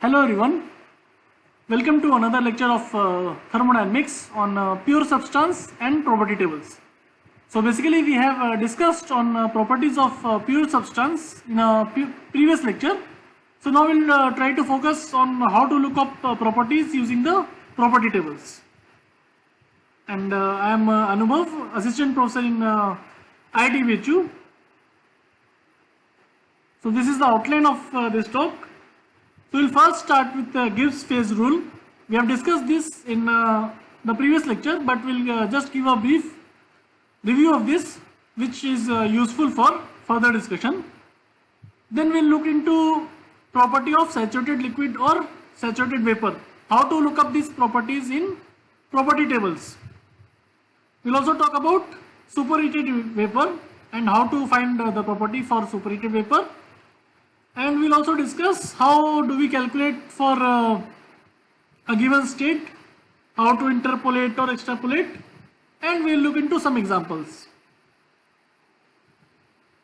Hello everyone, welcome to another lecture of thermodynamics on pure substance and property tables. So basically we have discussed on properties of pure substance in a previous lecture. So now we'll try to focus on how to look up properties using the property tables. And I am Anubhav, assistant professor in IIT BHU. So this is the outline of this talk. So we'll first start with Gibbs phase rule. We have discussed this in the previous lecture, but we'll just give a brief review of this, which is useful for further discussion. Then we'll look into property of saturated liquid or saturated vapor. How to look up these properties in property tables. We'll also talk about superheated vapor and how to find the property for superheated vapor. And we'll also discuss how do we calculate for a given state, how to interpolate or extrapolate, and we'll look into some examples.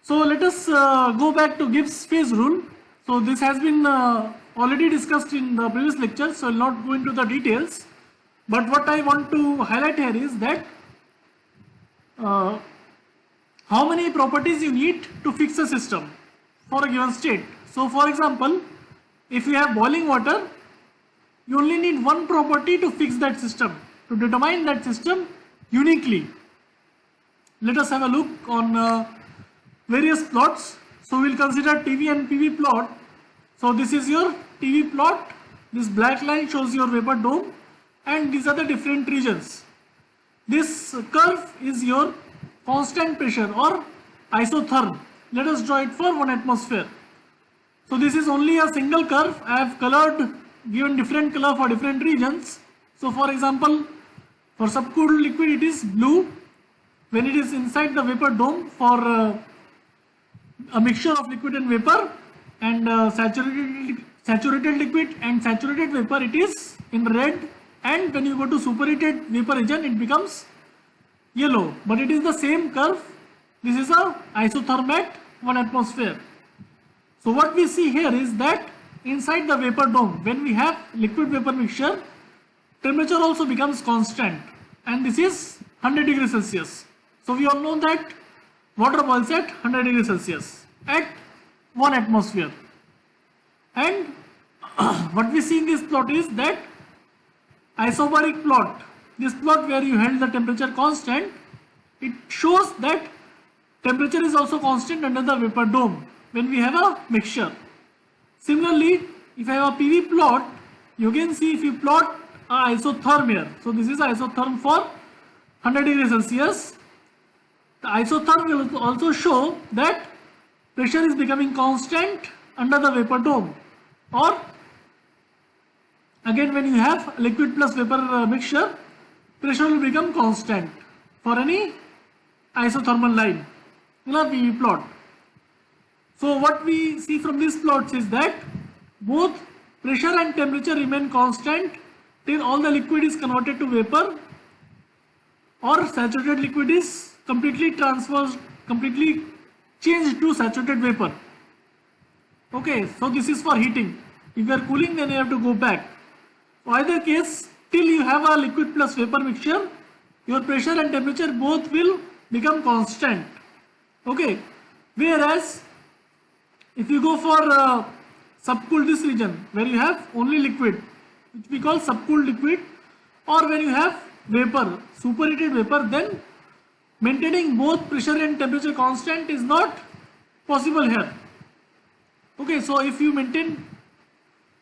So let us go back to Gibbs phase rule. So this has been already discussed in the previous lecture, so I'll not go into the details. But what I want to highlight here is that how many properties you need to fix a system for a given state. So for example, if you have boiling water, you only need one property to fix that system, to determine that system uniquely. Let us have a look on various plots. So we'll consider TV and PV plot. So this is your TV plot. This black line shows your vapor dome, and these are the different regions. This curve is your constant pressure or isotherm. Let us draw it for 1 atmosphere. So this is only a single curve. I have given different color for different regions. So for example, for subcooled liquid it is blue when it is inside the vapor dome for a mixture of liquid and vapor, and saturated liquid and saturated vapor it is in red, and when you go to superheated vapor region it becomes yellow, but it is the same curve. This is a isotherm at 1 atmosphere. So what we see here is that inside the vapor dome, when we have liquid vapor mixture, temperature also becomes constant, and this is 100 degrees Celsius. So we all know that water boils at 100 degrees Celsius at 1 atmosphere. And what we see in this plot is that isobaric plot, this plot where you held the temperature constant, it shows that temperature is also constant under the vapor dome when we have a mixture. Similarly, if I have a PV plot, you can see if you plot a isotherm here. So this is isotherm for 100 degrees Celsius. The isotherm will also show that pressure is becoming constant under the vapor dome. Or again, when you have liquid plus vapor mixture, pressure will become constant for any isothermal line in a PV plot. So what we see from these plots is that both pressure and temperature remain constant till all the liquid is converted to vapor, or saturated liquid is completely changed to saturated vapor. Okay, so this is for heating. If you are cooling, then you have to go back. So either case, till you have a liquid plus vapor mixture, your pressure and temperature both will become constant. Okay, whereas if you go for subcooled this region where you have only liquid, which we call subcooled liquid, or when you have vapor, superheated vapor, then maintaining both pressure and temperature constant is not possible here. Okay, so if you maintain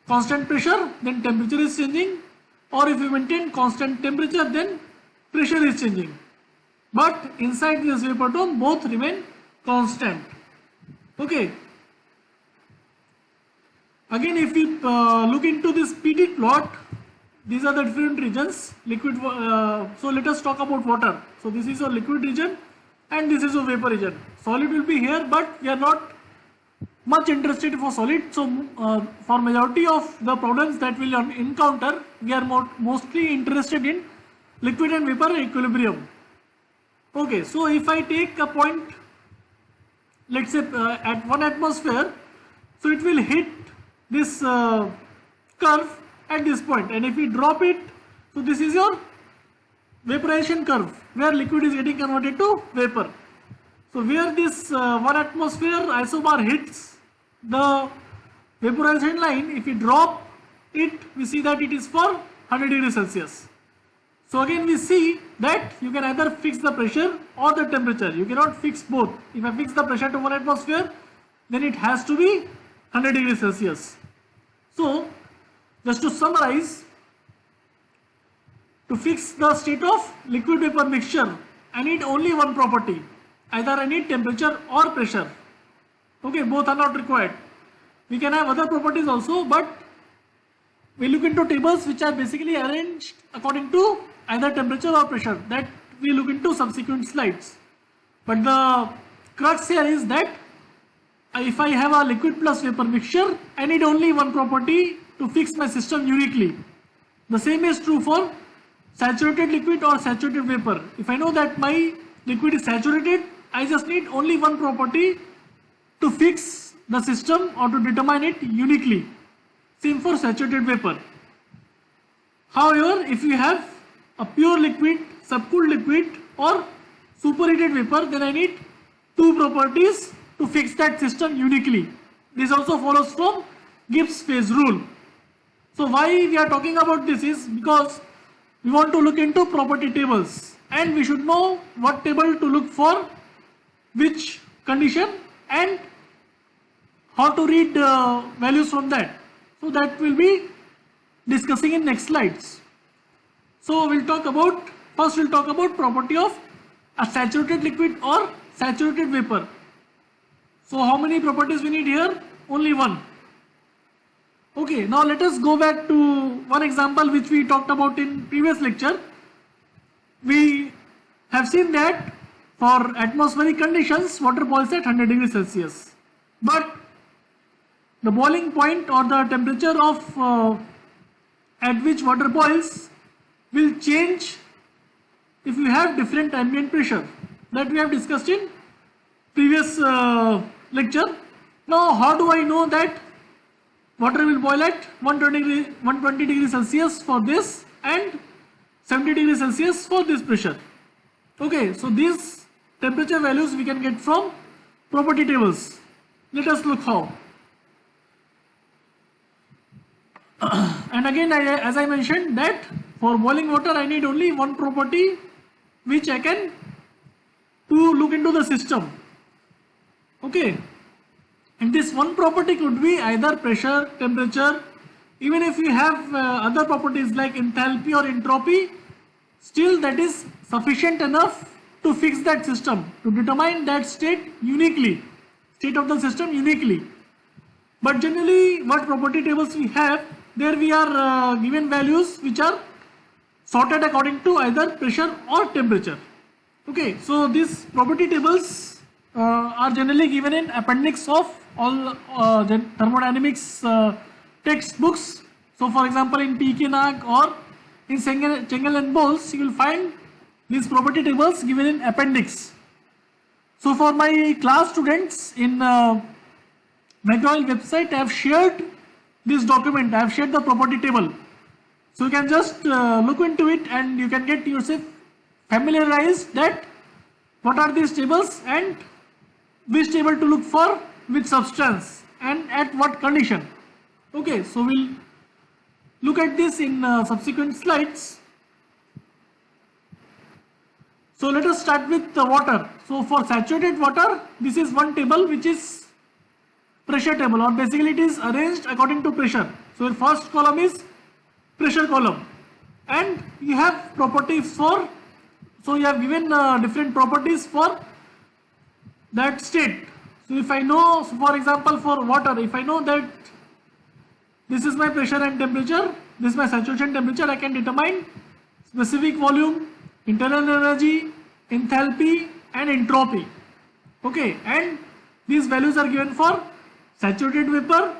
constant pressure, then temperature is changing, or if you maintain constant temperature, then pressure is changing. But inside this vapor dome, both remain constant. Okay. Again, if we look into this PT plot, these are the different regions. Liquid. So let us talk about water. So this is a liquid region, and this is a vapor region. Solid will be here, but we are not much interested for solid. So for majority of the problems that we will encounter, we are mostly interested in liquid and vapor equilibrium. Okay, so if I take a point, let's say at 1 atmosphere, so it will hit this curve at this point, and if we drop it, so this is your vaporization curve where liquid is getting converted to vapor. So where this 1 atmosphere isobar hits the vaporization line, if we drop it, we see that it is for 100 degrees Celsius. So again we see that you can either fix the pressure or the temperature. You cannot fix both. If I fix the pressure to 1 atmosphere, then it has to be 100 degrees Celsius. So just to summarize, to fix the state of liquid vapor mixture, I need only one property. Either I need temperature or pressure. Okay, both are not required. We can have other properties also, but we look into tables which are basically arranged according to either temperature or pressure. That we look into subsequent slides. But the crux here is that if I have a liquid plus vapor mixture, I need only one property to fix my system uniquely. The same is true for saturated liquid or saturated vapor. If I know that my liquid is saturated, I just need only one property to fix the system or to determine it uniquely. Same for saturated vapor. However, if you have a pure liquid, subcooled liquid or superheated vapor, then I need two properties to fix that system uniquely. This also follows from Gibbs phase rule. So why we are talking about this is because we want to look into property tables and we should know what table to look for which condition and how to read values from that. So that will be discussing in next slides. So first we'll talk about property of a saturated liquid or saturated vapor. So how many properties we need here? Only one. Okay, now let us go back to one example which we talked about in previous lecture. We have seen that for atmospheric conditions, water boils at 100 degrees Celsius. But the boiling point or the temperature of at which water boils will change if you have different ambient pressure. That we have discussed in previous lecture. Now how do I know that water will boil at 120 degrees Celsius for this and 70 degrees Celsius for this pressure? Okay, so these temperature values we can get from property tables. Let us look how. And again, as I mentioned that for boiling water I need only one property which I can to look into the system. Okay, and this one property could be either pressure, temperature. Even if you have other properties like enthalpy or entropy, still that is sufficient enough to fix that system, to determine that state of the system uniquely. But generally what property tables we have, there we are given values which are sorted according to either pressure or temperature. Okay, so these property tables are generally given in appendix of all the thermodynamics textbooks. So for example in P.K. Nag or in Chengel and Bowles, you will find these property tables given in appendix. So for my class students in McGraw-Hill website, I have shared this document, I have shared the property table. So you can just look into it and you can get yourself familiarized that what are these tables and which table to look for which substance and at what condition. Okay, so we'll look at this in subsequent slides. So let us start with the water. So for saturated water, this is one table which is pressure table, or basically it is arranged according to pressure. So the first column is pressure column and you have properties for, so you have given different properties for that state. So if I know, so for example for water, if I know that this is my pressure and temperature, this is my saturation temperature, I can determine specific volume, internal energy, enthalpy and entropy. Okay, and these values are given for saturated vapor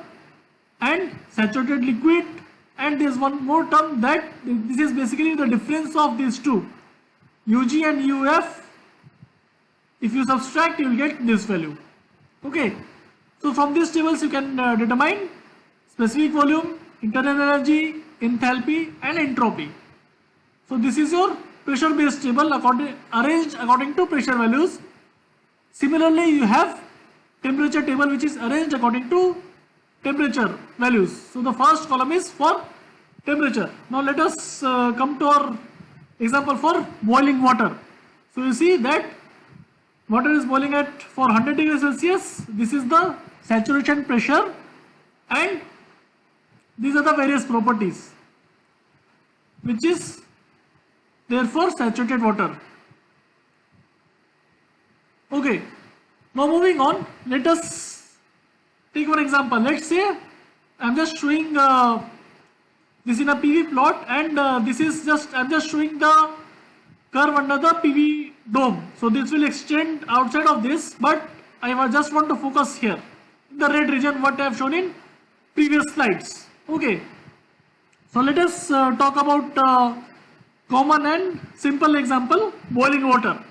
and saturated liquid, and there is one more term that this is basically the difference of these two, Ug and Uf. If you subtract, you will get this value. Okay, so from these tables you can determine specific volume, internal energy, enthalpy and entropy. So this is your pressure based table arranged according to pressure values. Similarly, you have temperature table which is arranged according to temperature values. So the first column is for temperature. Now let us come to our example for boiling water. So you see that water is boiling at for 100 degrees Celsius. This is the saturation pressure and these are the various properties which is therefore saturated water. Okay, now moving on, let us take one example. Let's say I am just showing this in a PV plot and this is just I am just showing the curve under the PV dome. So this will extend outside of this, but I just want to focus here in the red region what I have shown in previous slides. Okay, so let us talk about common and simple example, boiling water.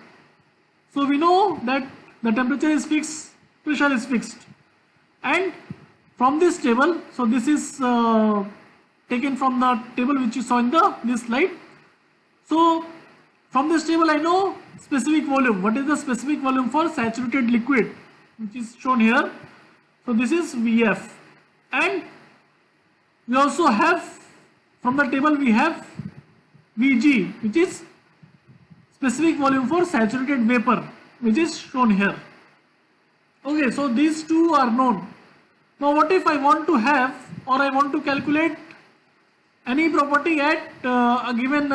So we know that the temperature is fixed, pressure is fixed, and from this table, so this is taken from the table which you saw in this slide. So from this table I know specific volume. What is the specific volume for saturated liquid, which is shown here? So this is VF, and we also have from the table we have VG, which is specific volume for saturated vapor, which is shown here. Okay, so these two are known. Now what if I want to have or I want to calculate any property at a given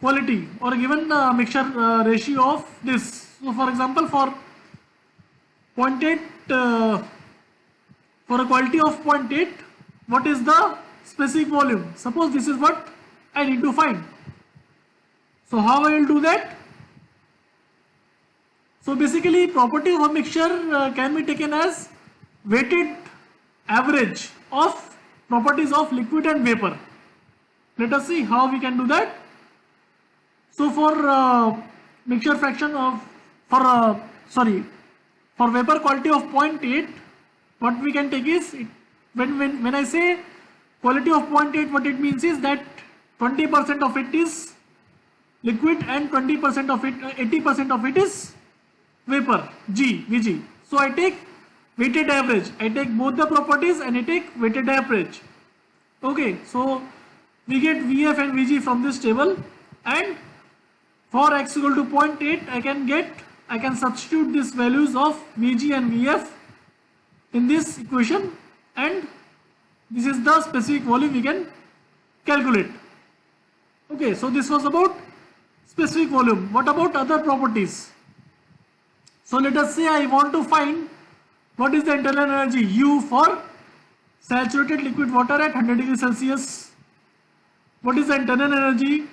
quality or a given mixture ratio of this? So for example, for 0.8 for a quality of 0.8, what is the specific volume? Suppose this is what I need to find. So how I will do that? So basically property of a mixture can be taken as weighted average of properties of liquid and vapor. Let us see how we can do that. So for mixture fraction of for vapor quality of 0.8, what we can take is when I say quality of 0.8, what it means is that 20% of it is liquid and 20% of it, 80% of it is vapor, Vg. So I take weighted average. I take both the properties and I take weighted average. Okay, so we get Vf and Vg from this table, and for x equal to 0.8, I can substitute these values of Vg and Vf in this equation, and this is the specific volume we can calculate. Okay, so this was about specific volume. What about other properties? So let us say I want to find what is the internal energy U for saturated liquid water at 100 degrees Celsius. What is the internal energy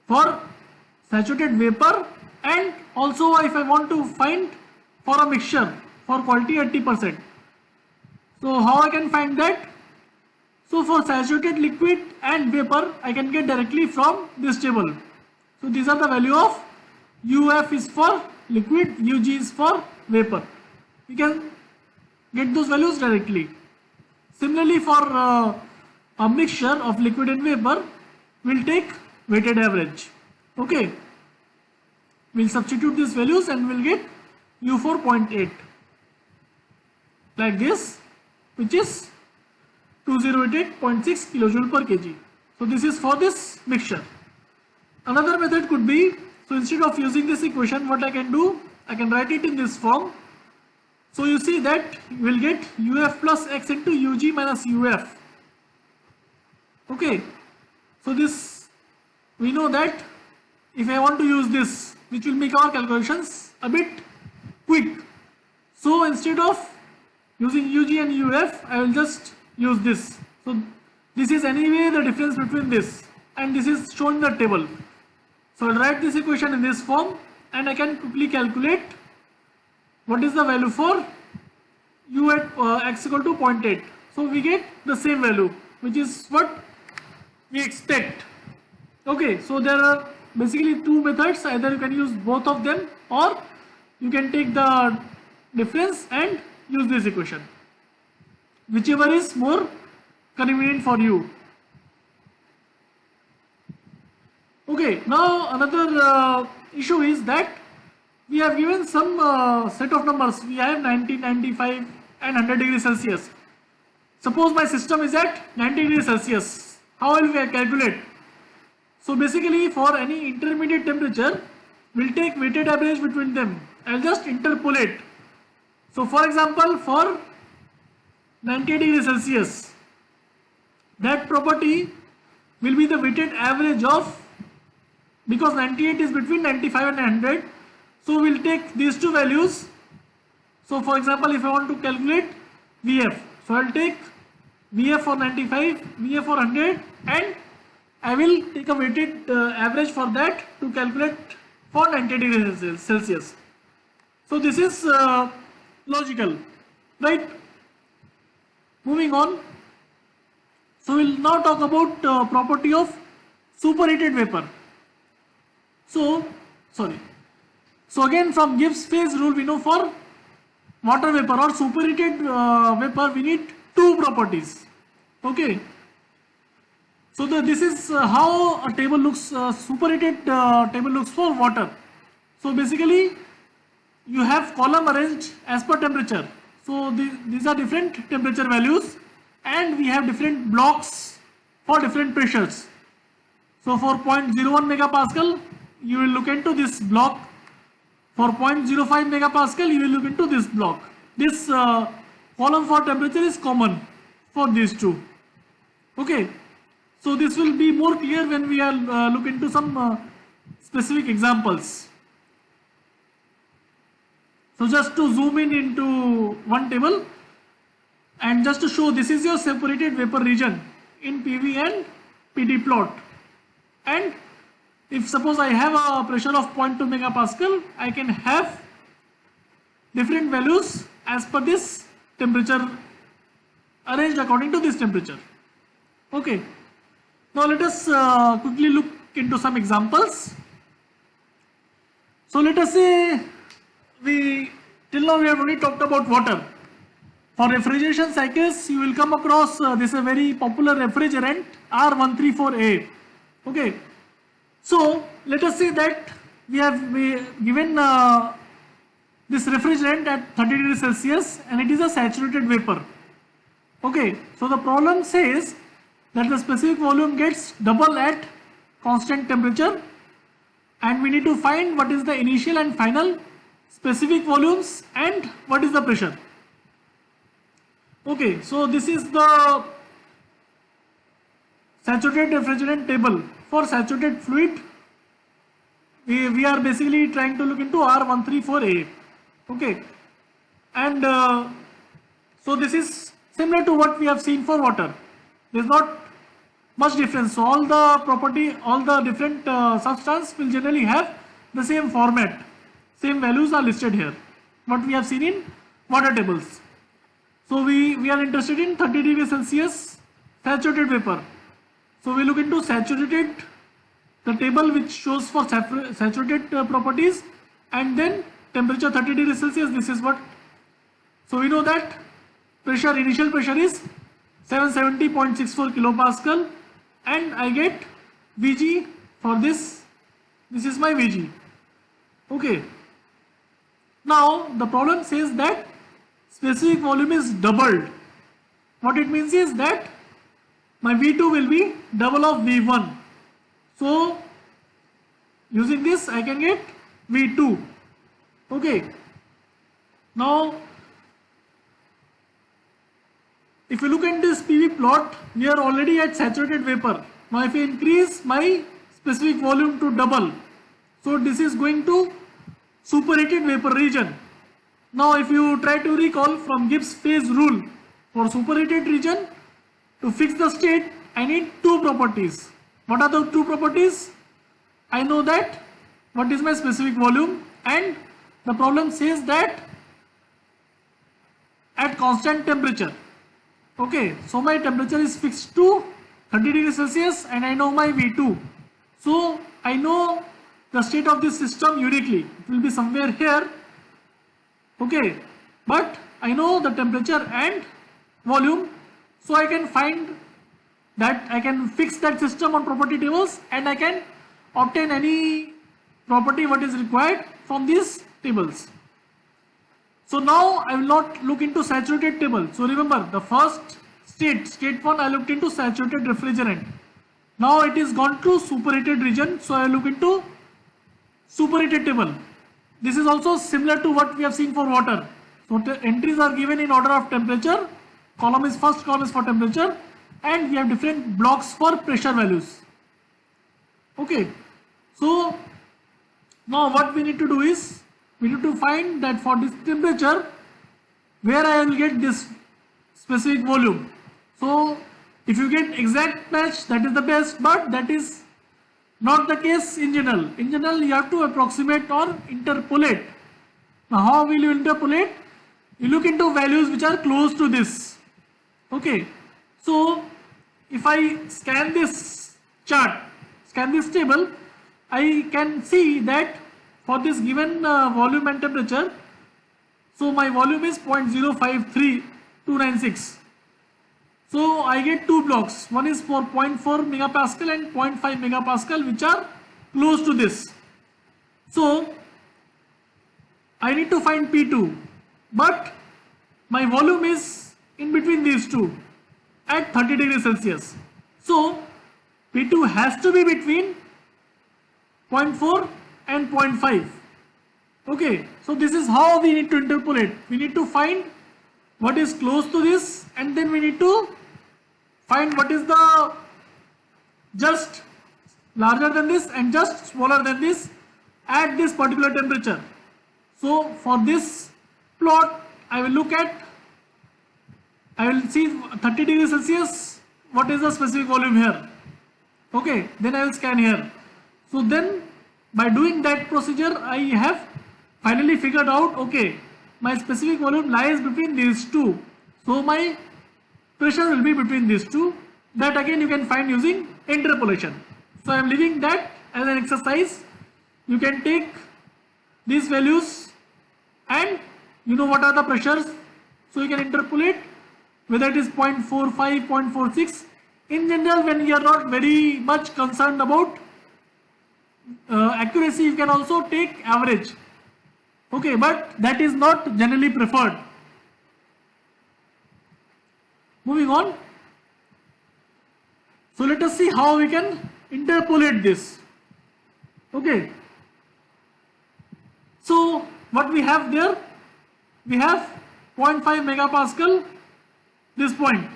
for saturated vapor, and also if I want to find for a mixture for quality 80%. So how I can find that? So for saturated liquid and vapor, I can get directly from this table. So these are the value of UF is for liquid, UG is for vapor. We can get those values directly. Similarly, for a mixture of liquid and vapor, we'll take weighted average. Okay, we'll substitute these values and we'll get U for 0.8 like this, which is 2088.6 kilojoule per kg. So this is for this mixture. Another method could be, so instead of using this equation, what I can do, I can write it in this form. So you see that you will get UF plus X into UG minus UF. Okay, so this, we know that if I want to use this, which will make our calculations a bit quick. So instead of using UG and UF, I will just use this. So this is anyway the difference between this, and this is shown in the table. So I'll write this equation in this form, and I can quickly calculate what is the value for U at x equal to 0.8. So we get the same value, which is what we expect. Okay, so there are basically two methods. Either you can use both of them, or you can take the difference and use this equation. Whichever is more convenient for you. Okay, now another issue is that we have given some set of numbers. We have 90, 95 and 100 degrees Celsius. Suppose my system is at 90 degrees Celsius. How will we calculate? So basically for any intermediate temperature, we'll take weighted average between them. I'll just interpolate. So for example, for 90 degrees Celsius, that property will be the weighted average of, because 98 is between 95 and 100, so we'll take these two values. So for example, if I want to calculate Vf, so I'll take Vf for 95, Vf for 100, and I will take a weighted average for that to calculate for 90 degrees Celsius. So this is logical, right? Moving on. So we'll now talk about property of superheated vapor. So again from Gibbs phase rule, we know for water vapor or superheated vapor we need two properties. Okay. So this is how a table looks, superheated table looks for water. So basically you have column arranged as per temperature. So these are different temperature values, and we have different blocks for different pressures. So for 0.01 megapascal, you will look into this block. For 0.05 megapascal, you will look into this block. This column for temperature is common for these two. Okay. So this will be more clear when we are look into some specific examples. So just to zoom in into one table, and just to show, this is your separated vapor region in PV and PD plot. And if suppose I have a pressure of 0.2 megapascal, I can have different values as per this temperature, arranged according to this temperature. Okay. Now let us quickly look into some examples. So let us say till now we have only talked about water. For refrigeration cycles, you will come across this is a very popular refrigerant R134A. Okay. So let us say that we have given this refrigerant at 30 degrees Celsius and it is a saturated vapor. Okay. So the problem says that the specific volume gets double at constant temperature, and we need to find what is the initial and final specific volumes and what is the pressure. Okay, so this is the saturated refrigerant table. For saturated fluid, we are basically trying to look into R134A. Okay, and so this is similar to what we have seen for water. There is not much difference. So all the different substance will generally have the same format. Same values are listed here. What we have seen in water tables. So we are interested in 30 degrees Celsius saturated vapor. So we look into saturated, the table which shows for saturated properties, and then temperature 30 degrees Celsius. This is what. So we know that pressure, initial pressure is 770.64 kilopascal, and I get Vg for this. This is my Vg. Okay. Now the problem says that specific volume is doubled. What it means is that my V2 will be double of V1. So using this I can get V2. Okay. Now if you look at this PV plot, we are already at saturated vapor. Now if I increase my specific volume to double, so this is going to superheated vapor region. Now if you try to recall from Gibbs phase rule, for superheated region, to fix the state I need two properties. What are the two properties? I know that what is my specific volume, and the problem says that at constant temperature. Okay, so my temperature is fixed to 30 degrees Celsius and I know my V2. So I know the state of this system uniquely. It will be somewhere here. Okay, but I know the temperature and volume, so I can find that I can fix that system on property tables and I can obtain any property what is required from these tables. So now I will not look into saturated table. So remember the first state 1 I looked into saturated refrigerant. Now it is gone to superheated region, so I look into superheated table. This is also similar to what we have seen for water. So the entries are given in order of temperature. First column is for temperature, and we have different blocks for pressure values. Okay, so now what we need to do is we need to find that for this temperature where I will get this specific volume. So if you get exact match, that is the best, but that is not the case in general. In general, you have to approximate or interpolate. Now how will you interpolate? You look into values which are close to this. Okay, so if I scan this chart, scan this table, I can see that for this given volume and temperature, so my volume is 0.053296. So I get two blocks. One is for 0.4 megapascal and 0.5 megapascal, which are close to this. So I need to find P2, but my volume is in between these two at 30 degrees Celsius. So P2 has to be between 0.4 and 0.5. Okay, so this is how we need to interpolate. We need to find what is close to this, and then we need to find what is the just larger than this and just smaller than this at this particular temperature. So for this plot, I will see 30 degrees Celsius, what is the specific volume here. Okay, then I will scan here. So then by doing that procedure, I have finally figured out, okay, my specific volume lies between these two. So my pressure will be between these two. That again you can find using interpolation. So I am leaving that as an exercise. You can take these values and you know what are the pressures. So you can interpolate whether it is 0.45, 0.46. In general, when you are not very much concerned about accuracy, you can also take average. Okay, but that is not generally preferred. Moving on. So let us see how we can interpolate this. Okay. So what we have there, we have 0.5 megapascal, this point.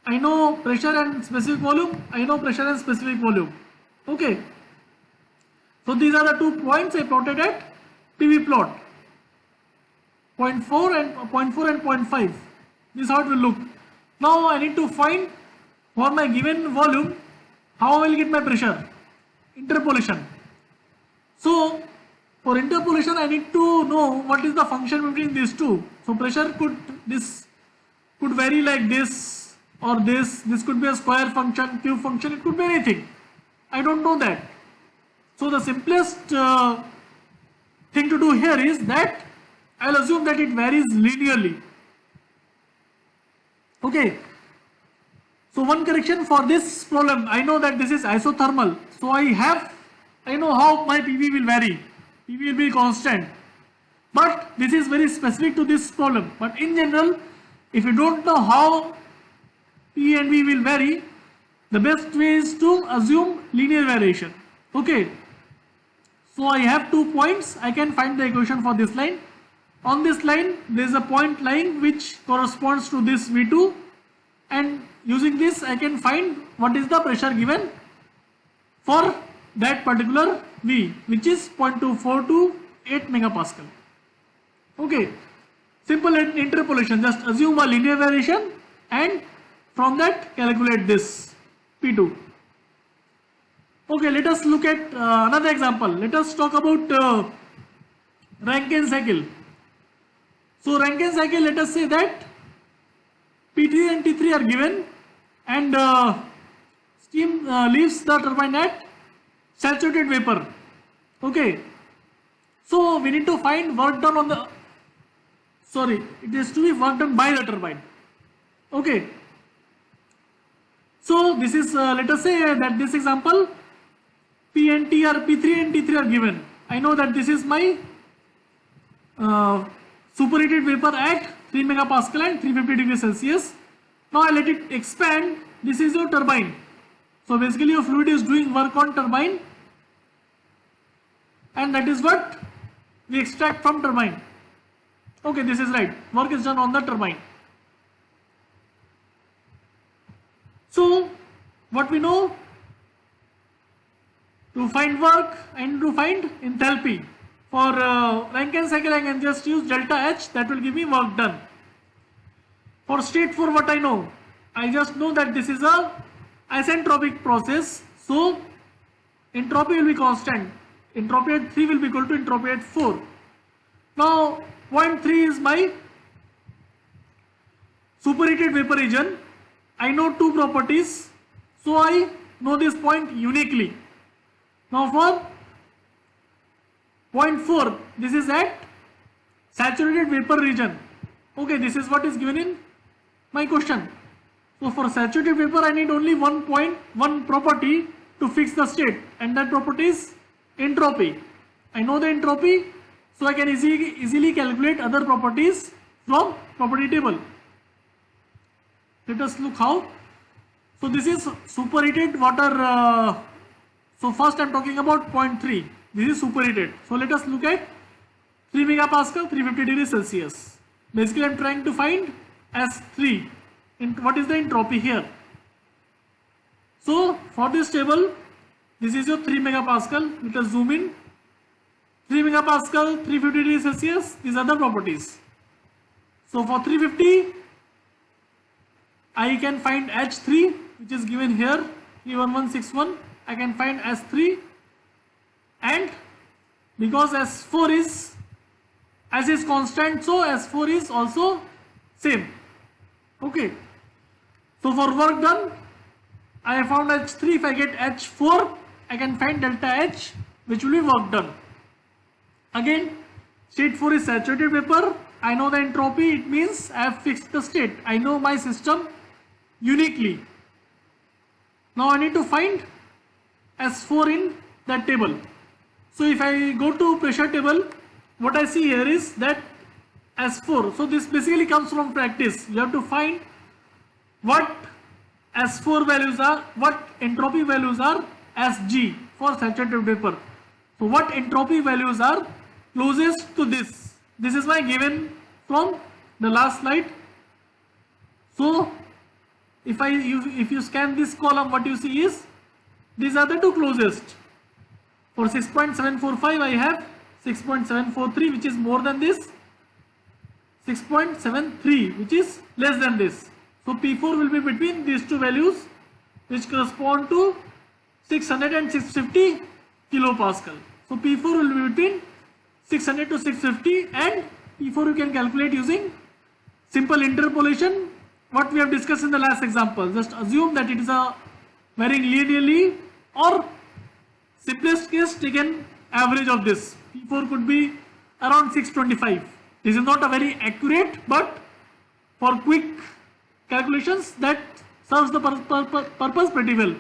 I know pressure and specific volume, I know pressure and specific volume. Okay. So these are the 2 points I plotted at PV plot. 0.4 and 0.5. This is how it will look. Now I need to find for my given volume how I will get my pressure. Interpolation. So for interpolation I need to know what is the function between these two. So pressure could vary like this or this. This could be a square function, cube function, it could be anything. I don't know that. So the simplest thing to do here is that I will assume that it varies linearly. Okay. So one correction for this problem, I know that this is isothermal. So I know how my PV will vary. PV will be constant. But this is very specific to this problem. But in general, if you don't know how P and V will vary, the best way is to assume linear variation. Okay. So I have 2 points. I can find the equation for this line. On this line, there is a point lying which corresponds to this V2, and using this I can find what is the pressure given for that particular V, which is 0.248 megapascal. Okay, simple interpolation, just assume a linear variation and from that calculate this P2. Okay, let us look at another example. Let us talk about Rankine cycle. So Rankine cycle, let us say that P3 and T3 are given and steam leaves the turbine at saturated vapor. Okay. So we need to find work done on the, it is to be work done by the turbine. Okay. So this is, let us say that this example, P and T are P3 and T3 are given. I know that this is my superheated vapor at 3 megapascal and 350 degrees Celsius. Now I let it expand. This is your turbine. So basically your fluid is doing work on turbine, and that is what we extract from turbine. Okay, this is right. Work is done on the turbine. So what we know, to find work and to find enthalpy. For Rankine cycle I can just use delta H, that will give me work done. For state 4 what I know? I just know that this is a isentropic process, so entropy will be constant. Entropy at 3 will be equal to entropy at 4. Now point 3 is my superheated vapor region. I know two properties, so I know this point uniquely. Now for point 4, this is at saturated vapor region. Okay, this is what is given in my question. So for saturated vapor I need only one property to fix the state, and that property is entropy. I know the entropy, so I can easily calculate other properties from property table. Let us look how. So this is superheated water. So first I am talking about point 3. This is superheated. So let us look at 3 megapascal, 350 degrees Celsius. Basically I am trying to find S3. What is the entropy here? So for this table, this is your 3 megapascal. Let us zoom in. 3 megapascal, 350 degrees Celsius. These are the properties. So for 350, I can find H3, which is given here, 31161. I can find S3, and because S4 is, S is constant, so S4 is also same. Okay. So for work done, I have found H3. If I get H4, I can find delta H, which will be work done. Again, state 4 is saturated vapor. I know the entropy, it means I have fixed the state. I know my system uniquely. Now I need to find S4 in that table. So if I go to pressure table, what I see here is that S4. So this basically comes from practice. You have to find what S4 values are, what entropy values are Sg for saturated vapor. So what entropy values are closest to this? This is my given from the last slide. So if you scan this column, what you see is these are the two closest. For 6.745 I have 6.743, which is more than this, 6.73, which is less than this. So P4 will be between these two values, which correspond to 600 and 650 kilopascal. So P4 will be between 600 to 650, and P4 you can calculate using simple interpolation, what we have discussed in the last example. Just assume that it is a varying linearly, or simplest case taken average of this. P4 could be around 625. This is not a very accurate, but for quick calculations that serves the purpose pretty well.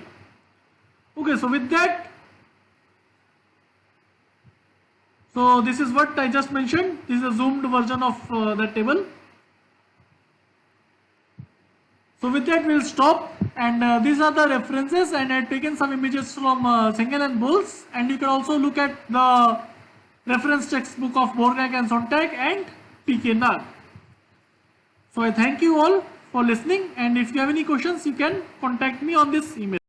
Okay, so with that, so this is what I just mentioned. This is a zoomed version of that table. So with that we'll stop, and these are the references, and I have taken some images from Sengel and Bowles, and you can also look at the reference textbook of Borgnine and Sontag and P.K. Nag. So I thank you all for listening, and if you have any questions you can contact me on this email.